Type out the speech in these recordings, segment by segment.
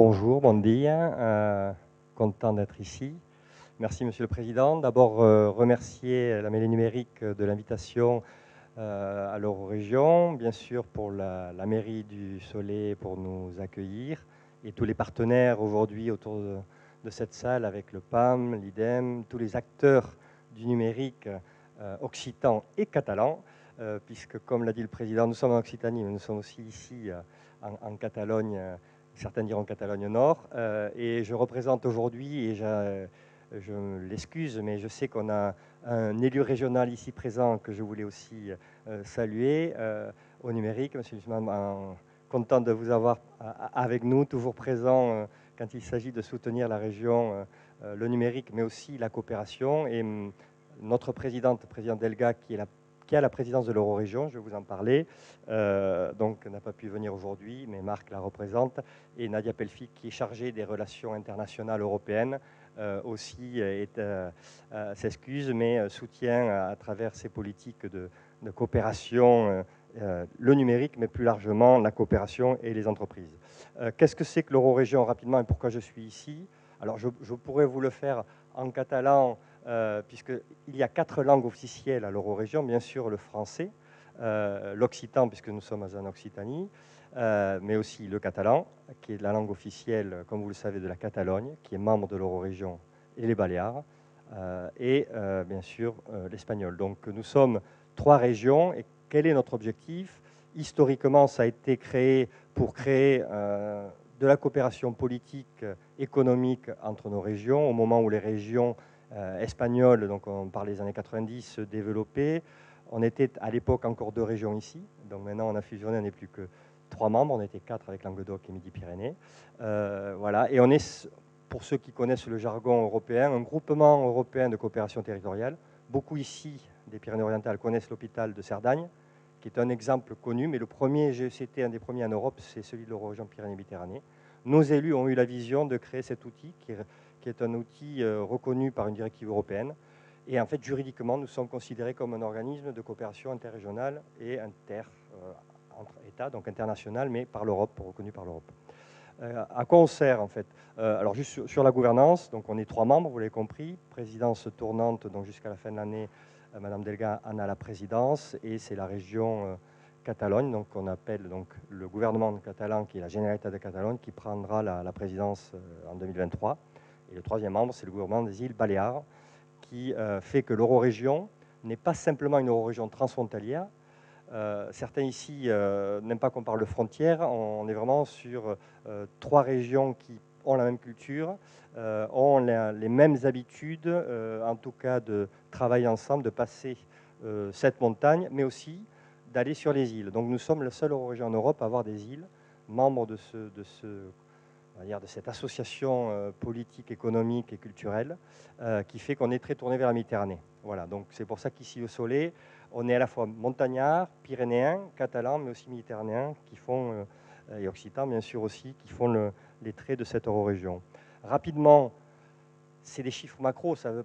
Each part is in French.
Bonjour, bon dia, content d'être ici. Merci Monsieur le Président. D'abord, remercier la mêlée numérique de l'invitation à l'Eurorégion, bien sûr pour la mairie du Soleil pour nous accueillir et tous les partenaires aujourd'hui autour de cette salle avec le PAM, l'IDEM, tous les acteurs du numérique occitan et catalan, puisque comme l'a dit le Président, nous sommes en Occitanie, mais nous sommes aussi ici en Catalogne. Certains diront Catalogne Nord, et je représente aujourd'hui, et je l'excuse, mais je sais qu'on a un élu régional ici présent que je voulais aussi saluer au numérique. Monsieur Usman, content de vous avoir avec nous, toujours présent quand il s'agit de soutenir la région, le numérique, mais aussi la coopération. Et notre présidente Delga, qui a la présidence de l'Eurorégion, je vais vous en parler, donc n'a pas pu venir aujourd'hui, mais Marc la représente, et Nadia Pelfi, qui est chargée des relations internationales européennes, aussi s'excuse, mais soutient à travers ses politiques de coopération le numérique, mais plus largement la coopération et les entreprises. Qu'est-ce que c'est que l'Eurorégion, rapidement, et pourquoi je suis ici? Alors, je pourrais vous le faire en catalan, puisqu'il y a 4 langues officielles à l'Eurorégion, bien sûr le français, l'occitan, puisque nous sommes en Occitanie, mais aussi le catalan, qui est la langue officielle, comme vous le savez, de la Catalogne, qui est membre de l'Eurorégion, et les Baléares, et bien sûr l'espagnol. Donc nous sommes 3 régions, et quel est notre objectif? Historiquement, ça a été créé pour créer de la coopération politique, économique entre nos régions, au moment où les régions espagnoles, donc on parle des années 90, se développaient. On était à l'époque encore 2 régions ici, donc maintenant on a fusionné, on n'est plus que 3 membres, on était 4 avec Languedoc et Midi-Pyrénées. Voilà, et on est, pour ceux qui connaissent le jargon européen, un groupement européen de coopération territoriale. Beaucoup ici, des Pyrénées-Orientales, connaissent l'hôpital de Cerdagne, qui est un exemple connu, mais le premier GECT, un des premiers en Europe, c'est celui de l'Eurorégion Pyrénées-Méditerranée. Nos élus ont eu la vision de créer cet outil, qui est un outil reconnu par une directive européenne. Et en fait, juridiquement, nous sommes considérés comme un organisme de coopération interrégionale et entre États, donc international, mais par l'Europe, reconnu par l'Europe. À quoi on sert en fait? Alors juste sur la gouvernance, donc on est 3 membres, vous l'avez compris, présidence tournante, donc jusqu'à la fin de l'année, Madame Delga en a la présidence, et c'est la région Catalogne, donc on appelle donc le gouvernement catalan, qui est la Generalitat de Catalogne, qui prendra la présidence en 2023. Et le 3e membre, c'est le gouvernement des îles Baléares, qui fait que l'Eurorégion n'est pas simplement une Eurorégion transfrontalière. Certains ici n'aiment pas qu'on parle de frontières. On est vraiment sur 3 régions qui ont la même culture, ont les mêmes habitudes, en tout cas de travailler ensemble, de passer cette montagne, mais aussi d'aller sur les îles. Donc nous sommes la seule Eurorégion en Europe à avoir des îles, membres de cette association politique, économique et culturelle, qui fait qu'on est très tourné vers la Méditerranée. Voilà, donc c'est pour ça qu'ici au Soleil, on est à la fois montagnard, pyrénéen, catalan, mais aussi méditerranéen, qui font, et occitan bien sûr aussi, qui font les traits de cette eurorégion. Rapidement, c'est des chiffres macro, ça veut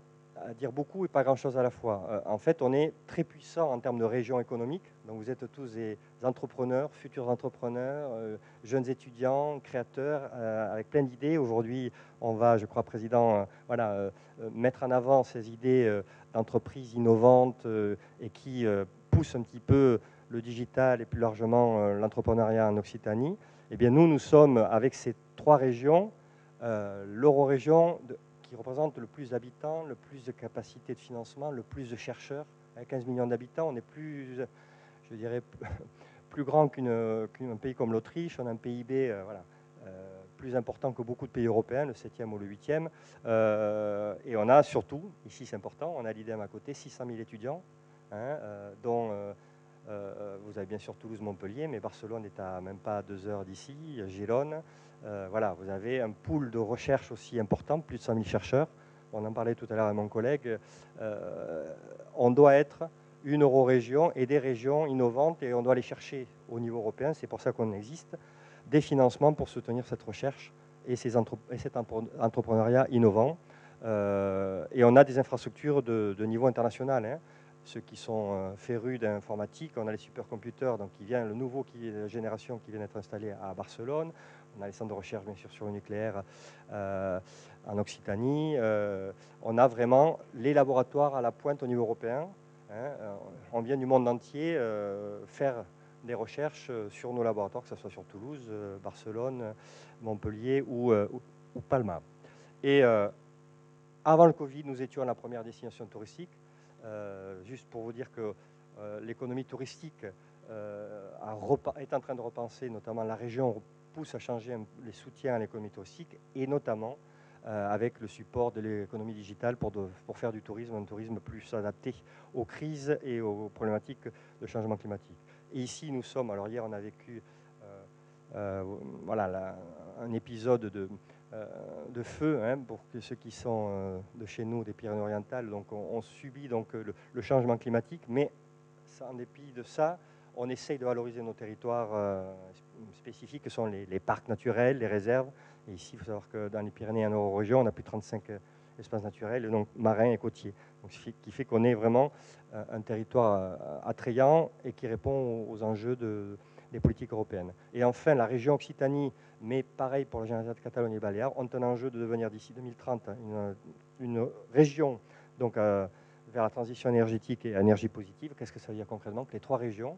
dire beaucoup et pas grand-chose à la fois. En fait, on est très puissant en termes de région économique. Donc vous êtes tous des entrepreneurs, futurs entrepreneurs, jeunes étudiants, créateurs, avec plein d'idées. Aujourd'hui, on va, je crois, Président, mettre en avant ces idées d'entreprises innovantes et qui poussent un petit peu le digital et plus largement l'entrepreneuriat en Occitanie. Eh bien, nous sommes, avec ces 3 régions, l'Eurorégion qui représente le plus d'habitants, le plus de capacité de financement, le plus de chercheurs. Avec 15 millions d'habitants, on est plus, je dirais, plus grand qu'un pays comme l'Autriche. On a un PIB plus important que beaucoup de pays européens, le 7e ou le 8e. Et on a surtout, ici c'est important, on a l'IDEM à côté, 600 000 étudiants, dont vous avez bien sûr Toulouse-Montpellier, mais Barcelone est à même pas 2 heures d'ici, Gélone. Voilà, vous avez un pool de recherche aussi important, plus de 100 000 chercheurs. On en parlait tout à l'heure avec mon collègue. On doit être une eurorégion et des régions innovantes, et on doit aller chercher au niveau européen, c'est pour ça qu'on existe, des financements pour soutenir cette recherche et cet entrepreneuriat innovant. Et on a des infrastructures de niveau international. Ceux qui sont férus d'informatique, on a les supercomputers, donc le nouveau génération qui vient d'être installé à Barcelone. On a les centres de recherche, bien sûr, sur le nucléaire en Occitanie. On a vraiment les laboratoires à la pointe au niveau européen. Hein. On vient du monde entier faire des recherches sur nos laboratoires, que ce soit sur Toulouse, Barcelone, Montpellier ou Palma. Et avant le Covid, nous étions la première destination touristique. Juste pour vous dire que l'économie touristique est en train de repenser, notamment la région pousse à changer les soutiens à l'économie touristique, et notamment avec le support de l'économie digitale pour faire du tourisme, un tourisme plus adapté aux crises et aux problématiques de changement climatique. Et ici, nous sommes, alors hier, on a vécu voilà, un épisode de feu, hein, pour ceux qui sont de chez nous, des Pyrénées-Orientales. Donc on subit donc le changement climatique, mais en dépit de ça, on essaye de valoriser nos territoires spécifiques, que sont les parcs naturels, les réserves. Et ici, il faut savoir que dans les Pyrénées et en Eurorégion, on a plus de 35 espaces naturels, donc marins et côtiers. Donc, ce qui fait qu'on est vraiment un territoire attrayant et qui répond aux enjeux des politiques européennes. Et enfin, la région Occitanie, mais pareil pour la Généralité de Catalogne et Baléares, ont un enjeu de devenir d'ici 2030 une région donc, vers la transition énergétique et énergie positive. Qu'est-ce que ça veut dire concrètement? Que les trois régions,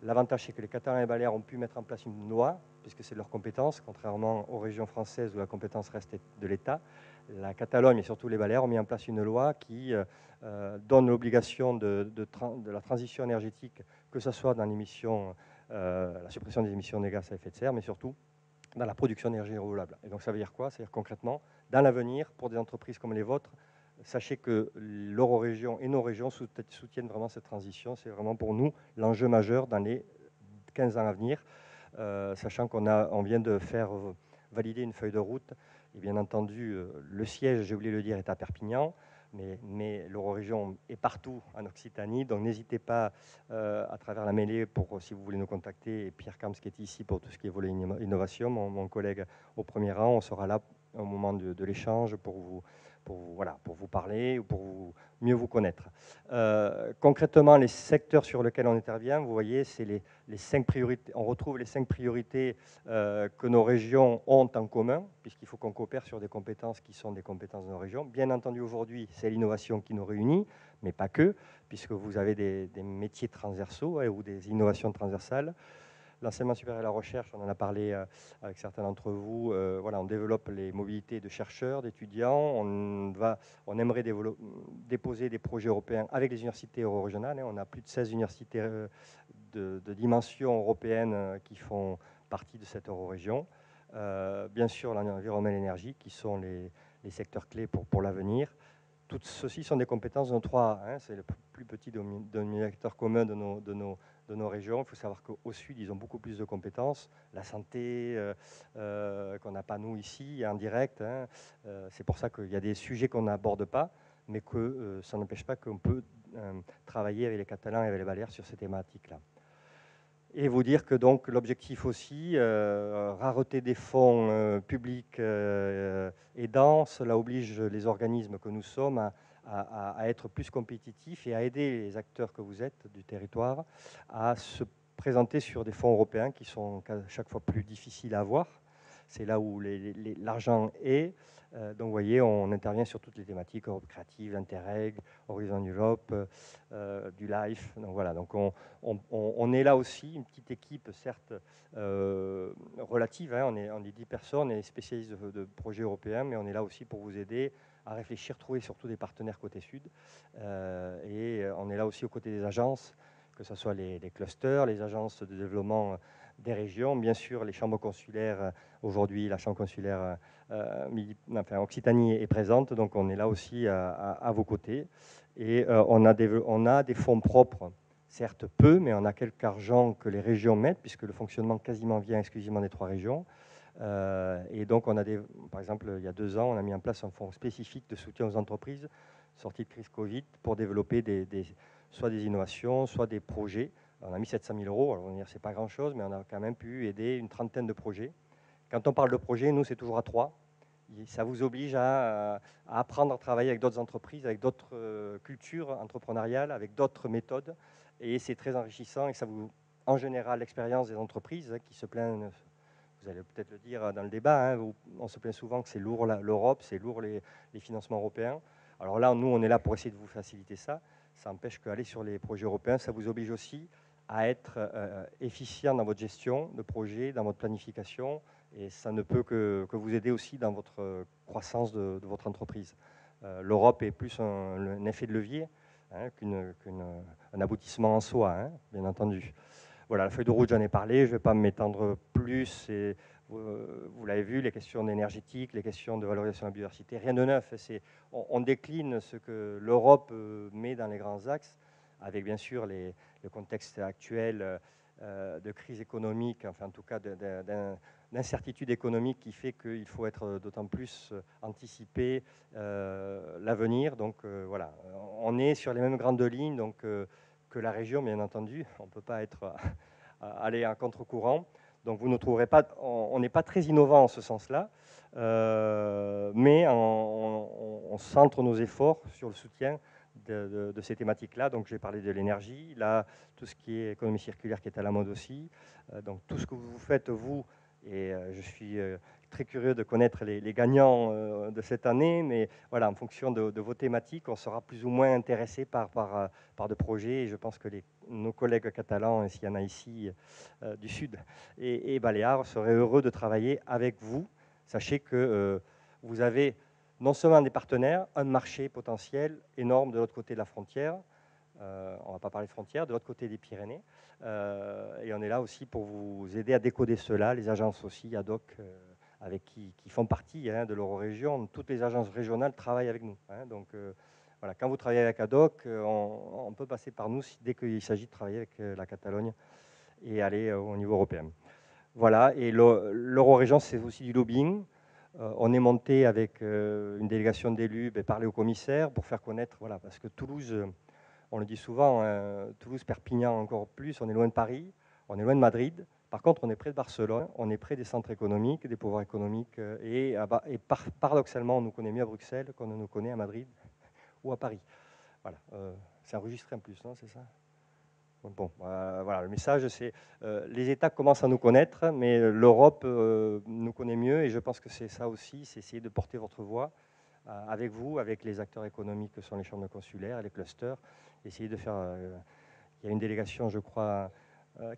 l'avantage c'est que les Catalans et les Baléares ont pu mettre en place une loi, puisque c'est leur compétence, contrairement aux régions françaises où la compétence reste de l'État. La Catalogne et surtout les Baléares ont mis en place une loi qui donne l'obligation de la transition énergétique, que ce soit dans l'émission, la suppression des émissions de gaz à effet de serre, mais surtout dans la production d'énergie renouvelable. Et donc ça veut dire quoi? C'est-à-dire concrètement, dans l'avenir, pour des entreprises comme les vôtres, sachez que l'Eurorégion et nos régions soutiennent vraiment cette transition. C'est vraiment pour nous l'enjeu majeur dans les 15 ans à venir, sachant qu'on vient de faire valider une feuille de route. Et bien entendu, le siège, j'ai oublié de le dire, est à Perpignan, mais l'Eurorégion est partout en Occitanie. Donc n'hésitez pas à travers la mêlée, si vous voulez nous contacter, et Pierre Camps qui est ici pour tout ce qui est volet innovation, mon collègue au premier rang, on sera là au moment de l'échange pour vous parler ou pour mieux vous connaître. Concrètement, les secteurs sur lesquels on intervient, vous voyez, c'est les 5 priorités. On retrouve les 5 priorités que nos régions ont en commun, puisqu'il faut qu'on coopère sur des compétences qui sont des compétences de nos régions. Bien entendu, aujourd'hui, c'est l'innovation qui nous réunit, mais pas que, puisque vous avez des métiers transversaux ou des innovations transversales. L'enseignement supérieur et la recherche, on en a parlé avec certains d'entre vous. Voilà, on développe les mobilités de chercheurs, d'étudiants. On aimerait déposer des projets européens avec les universités euro-régionales. On a plus de 16 universités de dimension européenne qui font partie de cette euro-région. Bien sûr, l'environnement et l'énergie, qui sont les secteurs clés pour l'avenir. Toutes ceci sont des compétences de nos trois. Hein, c'est le plus petit dénominateur commun de nos régions. Il faut savoir qu'au sud, ils ont beaucoup plus de compétences. La santé, qu'on n'a pas nous ici, en direct. Hein, c'est pour ça qu'il y a des sujets qu'on n'aborde pas, mais que ça n'empêche pas qu'on peut travailler avec les Catalans et avec les Baléares sur ces thématiques-là. Et vous dire que donc l'objectif aussi, rareté des fonds publics aidants, cela oblige les organismes que nous sommes à être plus compétitifs et à aider les acteurs que vous êtes du territoire à se présenter sur des fonds européens qui sont à chaque fois plus difficiles à avoir. C'est là où l'argent est. Donc vous voyez, on intervient sur toutes les thématiques, Europe créative, Interreg, Horizon Europe, du LIFE. Donc voilà, donc on est là aussi, une petite équipe, certes relative, hein, on est 10 personnes, on est spécialistes de projets européens, mais on est là aussi pour vous aider à réfléchir, trouver surtout des partenaires côté sud. Et on est là aussi aux côtés des agences, que ce soit les clusters, les agences de développement des régions, bien sûr les chambres consulaires. Aujourd'hui, la chambre consulaire Occitanie est présente, donc on est là aussi à vos côtés. Et on a des fonds propres, certes peu, mais on a quelques argent que les régions mettent, puisque le fonctionnement quasiment vient exclusivement des trois régions. Et donc, par exemple, il y a 2 ans, on a mis en place un fonds spécifique de soutien aux entreprises sorties de crise Covid pour développer soit des innovations, soit des projets. On a mis 700 000 euros. Alors, on va dire, c'est pas grand-chose, mais on a quand même pu aider une trentaine de projets. Quand on parle de projet, nous, c'est toujours à 3. Ça vous oblige à apprendre à travailler avec d'autres entreprises, avec d'autres cultures entrepreneuriales, avec d'autres méthodes. Et c'est très enrichissant. Et ça vous, en général, l'expérience des entreprises qui se plaignent vous allez peut-être le dire dans le débat, hein, on se plaint souvent que c'est lourd l'Europe, c'est lourd les financements européens. Alors là, nous, on est là pour essayer de vous faciliter ça. Ça empêche qu'aller sur les projets européens, ça vous oblige aussi à être efficient dans votre gestion de projet, dans votre planification, et ça ne peut que vous aider aussi dans votre croissance de votre entreprise. L'Europe est plus un effet de levier hein, qu'un aboutissement en soi, hein, bien entendu. Voilà, la feuille de route, j'en ai parlé, je ne vais pas m'étendre plus. Vous l'avez vu, les questions énergétiques, les questions de valorisation de la biodiversité, rien de neuf. On décline ce que l'Europe met dans les grands axes, avec bien sûr le contexte actuel de crise économique, enfin en tout cas d'incertitude économique qui fait qu'il faut être d'autant plus anticipé l'avenir. Donc voilà, on est sur les mêmes grandes lignes donc, que la région, bien entendu. On ne peut pas être aller à contre-courant. Donc vous ne trouverez pas, on n'est pas très innovant en ce sens-là, mais on centre nos efforts sur le soutien de ces thématiques-là. Donc j'ai parlé de l'énergie, là tout ce qui est économie circulaire qui est à la mode aussi. Donc tout ce que vous faites vous, et je suis très curieux de connaître les gagnants de cette année, mais voilà, en fonction de vos thématiques, on sera plus ou moins intéressé par de projets. Et je pense que nos collègues catalans, s'il y en a ici du Sud et Baléares, seraient heureux de travailler avec vous. Sachez que vous avez non seulement des partenaires, un marché potentiel énorme de l'autre côté de la frontière. On ne va pas parler de frontières, de l'autre côté des Pyrénées. Et on est là aussi pour vous aider à décoder cela, les agences aussi, ad hoc, avec qui font partie hein, de l'Eurorégion. Toutes les agences régionales travaillent avec nous. Hein, donc voilà, quand vous travaillez avec ad hoc, on peut passer par nous dès qu'il s'agit de travailler avec la Catalogne et aller au niveau européen. Voilà, et l'Eurorégion, c'est aussi du lobbying. On est monté avec une délégation d'élus, parler au commissaire pour faire connaître, voilà, parce que Toulouse, on le dit souvent, Toulouse, Perpignan encore plus, on est loin de Paris, on est loin de Madrid. Par contre, on est près de Barcelone, on est près des centres économiques, des pouvoirs économiques, et paradoxalement, on nous connaît mieux à Bruxelles qu'on ne nous connaît à Madrid ou à Paris. Voilà, c'est enregistré en plus, non, c'est ça? Bon, voilà, le message, c'est les États commencent à nous connaître, mais l'Europe nous connaît mieux, et je pense que c'est ça aussi, c'est essayer de porter votre voix avec vous, avec les acteurs économiques que sont les chambres consulaires et les clusters, essayer de faire... il y a une délégation, je crois,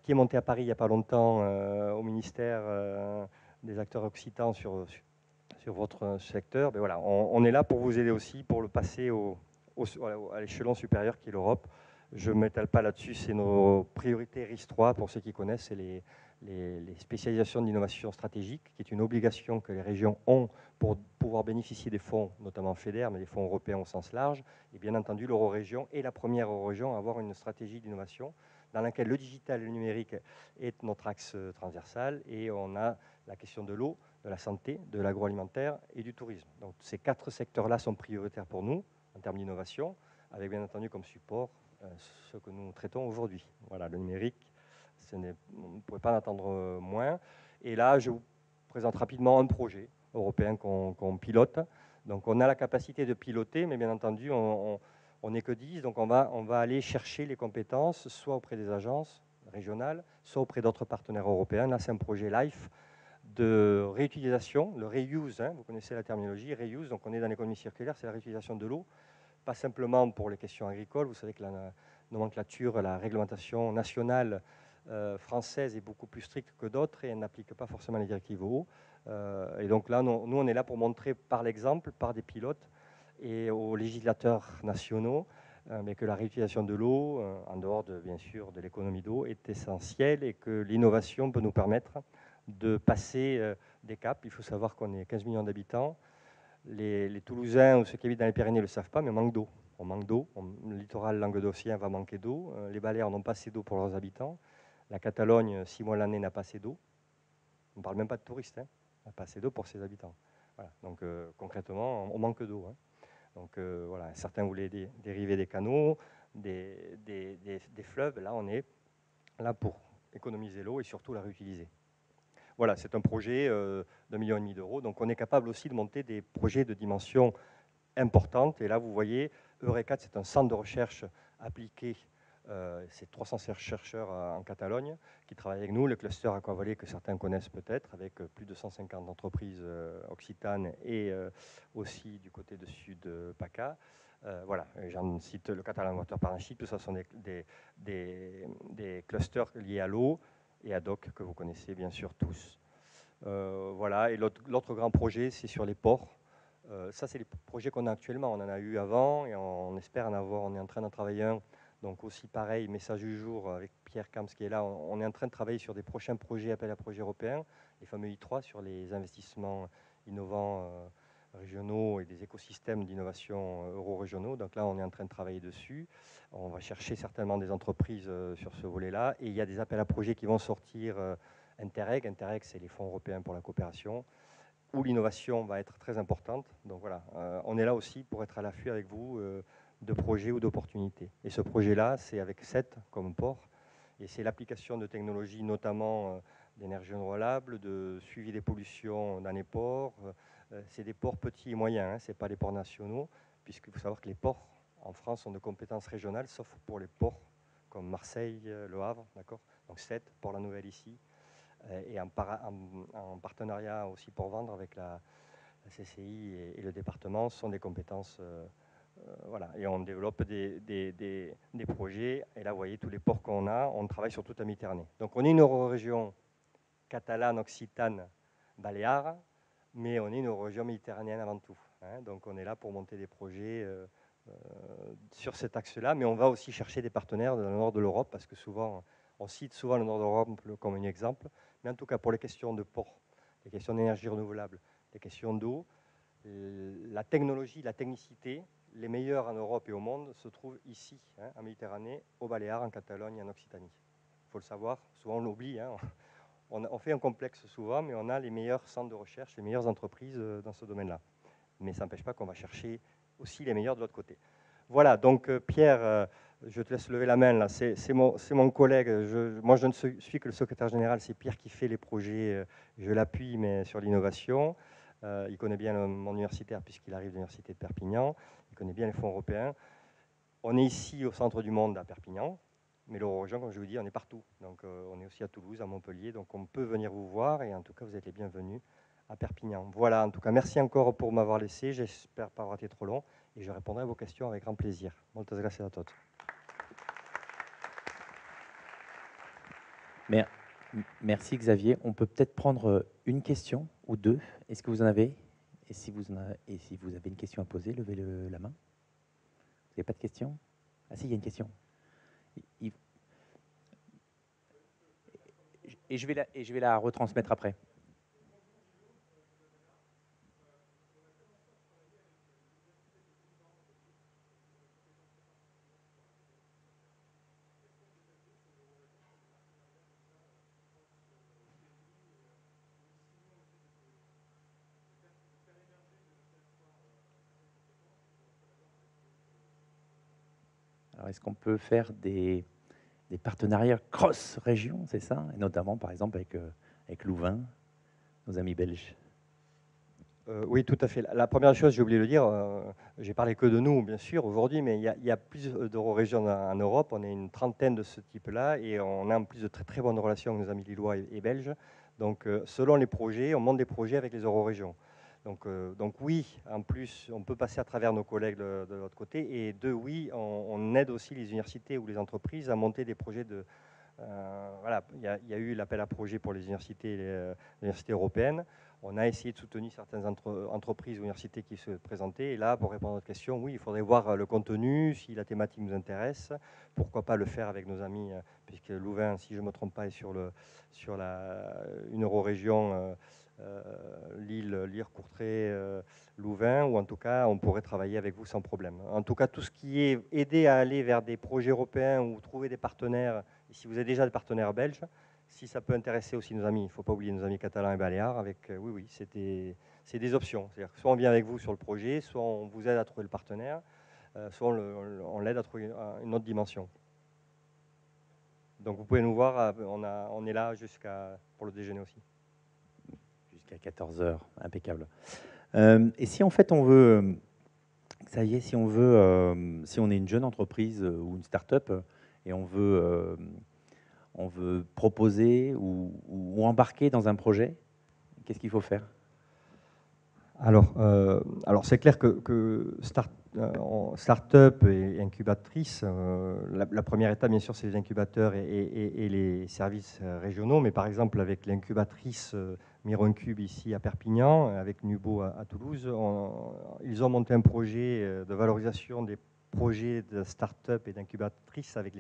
qui est montée à Paris il n'y a pas longtemps au ministère des acteurs occitans sur votre secteur. Mais voilà, on est là pour vous aider aussi, pour le passer à l'échelon supérieur qui est l'Europe. Je ne m'étale pas là-dessus, c'est nos priorités RIS3, pour ceux qui connaissent, c'est les spécialisations d'innovation stratégique, qui est une obligation que les régions ont pour pouvoir bénéficier des fonds, notamment FEDER, mais des fonds européens au sens large. Et bien entendu, l'Eurorégion est la première Eurorégion à avoir une stratégie d'innovation dans laquelle le digital et le numérique est notre axe transversal, et on a la question de l'eau, de la santé, de l'agroalimentaire et du tourisme. Donc ces 4 secteurs-là sont prioritaires pour nous en termes d'innovation, avec bien entendu comme support ce que nous traitons aujourd'hui. Voilà, le numérique, on ne pourrait pas en attendre moins. Et là, je vous présente rapidement un projet européen qu'on pilote. Donc on a la capacité de piloter, mais bien entendu, on n'est que 10, donc on va aller chercher les compétences, soit auprès des agences régionales, soit auprès d'autres partenaires européens. Là, c'est un projet LIFE de réutilisation, le reuse, hein, vous connaissez la terminologie, reuse, donc on est dans l'économie circulaire, c'est la réutilisation de l'eau, pas simplement pour les questions agricoles. Vous savez que la nomenclature, la réglementation nationale française est beaucoup plus stricte que d'autres et elle n'applique pas forcément les directives eau. Et donc là, nous, on est là pour montrer par l'exemple, par des pilotes et aux législateurs nationaux, mais que la réutilisation de l'eau, en dehors bien sûr de l'économie d'eau, est essentielle et que l'innovation peut nous permettre de passer des caps. Il faut savoir qu'on est 15 millions d'habitants. Les Toulousains ou ceux qui habitent dans les Pyrénées ne le savent pas, mais on manque d'eau. On manque d'eau. Le littoral languedocien va manquer d'eau. Les Baléares n'ont pas assez d'eau pour leurs habitants. La Catalogne, 6 mois l'année, n'a pas assez d'eau. On ne parle même pas de touristes. Hein. On n'a pas assez d'eau pour ses habitants. Voilà. Donc concrètement, on manque d'eau. Hein. Donc voilà, certains voulaient dériver des canaux, des fleuves. Là, on est là pour économiser l'eau et surtout la réutiliser. Voilà, c'est un projet d'1,5 million d'euros. Donc on est capable aussi de monter des projets de dimension importante. Et là, vous voyez, Eurecat, c'est un centre de recherche appliqué C'est 300 chercheurs en Catalogne qui travaillent avec nous, le cluster Aquavolé que certains connaissent peut-être, avec plus de 150 entreprises occitanes et aussi du côté de Sud PACA. Voilà, j'en cite le Catalan Water Partnership, tout ça sont des clusters liés à l'eau et à DOC que vous connaissez bien sûr tous. Voilà, et l'autre grand projet, c'est sur les ports. Ça, c'est les projets qu'on a actuellement. On en a eu avant et on espère en avoir. On est en train d'en travailler un. Donc aussi pareil, message du jour avec Pierre Camps qui est là. On est en train de travailler sur des prochains projets, appels à projets européens, les fameux I3 sur les investissements innovants régionaux et des écosystèmes d'innovation euro-régionaux. Donc là, on est en train de travailler dessus. On va chercher certainement des entreprises sur ce volet-là. Et il y a des appels à projets qui vont sortir Interreg. Interreg, c'est les fonds européens pour la coopération, où l'innovation va être très importante. Donc voilà, on est là aussi pour être à l'affût avec vous de projets ou d'opportunités. Et ce projet-là, c'est avec SET comme port, et c'est l'application de technologies notamment d'énergie renouvelable, de suivi des pollutions dans les ports. C'est des ports petits et moyens, ce n'est pas les ports nationaux, puisqu'il faut savoir que les ports en France sont de compétences régionales, sauf pour les ports comme Marseille, Le Havre, d'accord. Donc SET, Port-la-Nouvelle ici, et en partenariat aussi pour vendre avec la CCI et le département, sont des compétences. Voilà. Et on développe des projets. Et là, vous voyez tous les ports qu'on a. On travaille sur toute la Méditerranée. Donc, on est une eurorégion catalane, occitane, baléare, mais on est une eurorégion méditerranéenne avant tout. Hein. Donc, on est là pour monter des projets sur cet axe-là. Mais on va aussi chercher des partenaires dans le nord de l'Europe, parce que souvent, on cite souvent le nord de l'Europe comme un exemple. Mais en tout cas, pour les questions de port, les questions d'énergie renouvelable, les questions d'eau, la technologie, la technicité, les meilleurs en Europe et au monde se trouvent ici, hein, en Méditerranée, aux Baléares, en Catalogne et en Occitanie. Il faut le savoir, souvent on l'oublie. Hein. On fait un complexe souvent, mais on a les meilleurs centres de recherche, les meilleures entreprises dans ce domaine-là. Mais ça n'empêche pas qu'on va chercher aussi les meilleurs de l'autre côté. Voilà, donc Pierre, je te laisse lever la main là, c'est mon collègue. Moi, je ne suis que le secrétaire général, c'est Pierre qui fait les projets, je l'appuie, mais sur l'innovation. Il connaît bien mon universitaire puisqu'il arrive de l'université de Perpignan, il connaît bien les fonds européens. On est ici au centre du monde à Perpignan, mais l'Eurorégion, comme je vous dis, on est partout. Donc on est aussi à Toulouse, à Montpellier, donc on peut venir vous voir et en tout cas, vous êtes les bienvenus à Perpignan. Voilà, en tout cas, merci encore pour m'avoir laissé, j'espère pas avoir été trop long. Et je répondrai à vos questions avec grand plaisir. Moltes gracias a tots. Merci Xavier. On peut peut-être prendre une question ou deux. Est-ce que vous en avez? Et si vous avez une question à poser, levez la main. Vous n'avez pas de question? Ah si, il y a une question. Et je vais la retransmettre après. Alors, est-ce qu'on peut faire des partenariats cross-région, c'est ça? Et notamment, par exemple, avec Louvain, nos amis belges. Oui, tout à fait. La première chose, j'ai oublié de le dire, j'ai parlé que de nous, bien sûr, aujourd'hui, mais il y a plus d'eurorégions en Europe. On est une trentaine de ce type-là et on a en plus de très, très bonnes relations avec nos amis lillois et belges. Donc, selon les projets, on monte des projets avec les eurorégions. Donc oui, en plus, on peut passer à travers nos collègues de l'autre côté. Et deux, oui, on aide aussi les universités ou les entreprises à monter des projets de... voilà, il y a eu l'appel à projet pour les universités européennes. On a essayé de soutenir certaines entreprises ou universités qui se présentaient. Et là, pour répondre à votre question, oui, il faudrait voir le contenu, si la thématique nous intéresse. Pourquoi pas le faire avec nos amis, puisque Louvain, si je ne me trompe pas, est sur une eurorégion Lille, Lire, Courtrai, Louvain, ou en tout cas, on pourrait travailler avec vous sans problème. En tout cas, tout ce qui est aider à aller vers des projets européens ou trouver des partenaires, et si vous avez déjà des partenaires belges, si ça peut intéresser aussi nos amis, il ne faut pas oublier nos amis catalans et baléares, avec, oui, c'est des options. C'est-à-dire que soit on vient avec vous sur le projet, soit on vous aide à trouver le partenaire, soit on l'aide à trouver une autre dimension. Donc vous pouvez nous voir, on est là pour le déjeuner aussi. Jusqu'à 14h, impeccable. Et si en fait on veut, ça y est, si on est une jeune entreprise ou une start-up et on veut proposer ou embarquer dans un projet, qu'est-ce qu'il faut faire? Alors c'est clair que start-up et incubatrice, la première étape, bien sûr, c'est les incubateurs et les services régionaux. Mais par exemple, avec l'incubatrice Mironcube ici à Perpignan, avec Nubo à Toulouse, ils ont monté un projet de valorisation des projets de start-up et d'incubatrice avec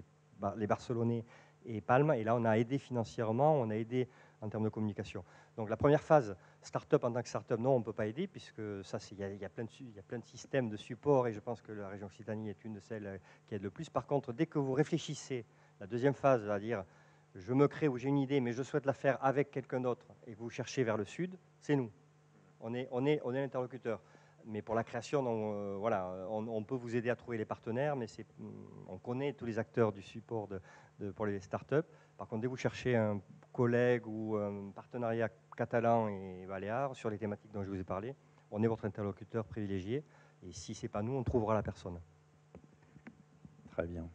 les Barcelonais et Palme. Et là, on a aidé financièrement, on a aidé en termes de communication. Donc la première phase, start-up en tant que start-up, non, on ne peut pas aider, puisque ça, il y a plein de systèmes de support, et je pense que la région Occitanie est une de celles qui aide le plus. Par contre, dès que vous réfléchissez, la deuxième phase, c'est-à-dire je me crée ou j'ai une idée, mais je souhaite la faire avec quelqu'un d'autre, et vous cherchez vers le sud, c'est nous. On est l'interlocuteur. Mais pour la création, voilà, on peut vous aider à trouver les partenaires, mais on connaît tous les acteurs du support pour les startups. Par contre, dès que vous cherchez un collègue ou un partenariat catalan et baléares sur les thématiques dont je vous ai parlé, on est votre interlocuteur privilégié. Et si ce n'est pas nous, on trouvera la personne. Très bien.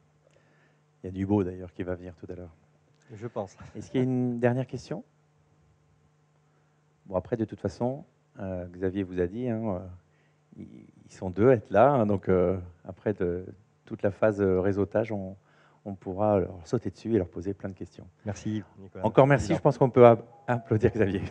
Il y a du beau d'ailleurs qui va venir tout à l'heure. Je pense. Est-ce qu'il y a une dernière question? Bon, après, de toute façon, Xavier vous a dit, hein, ils sont deux à être là. Hein, donc, après toute la phase réseautage, on pourra leur sauter dessus et leur poser plein de questions. Merci, Nicolas. Encore merci. Je pense qu'on peut applaudir Xavier.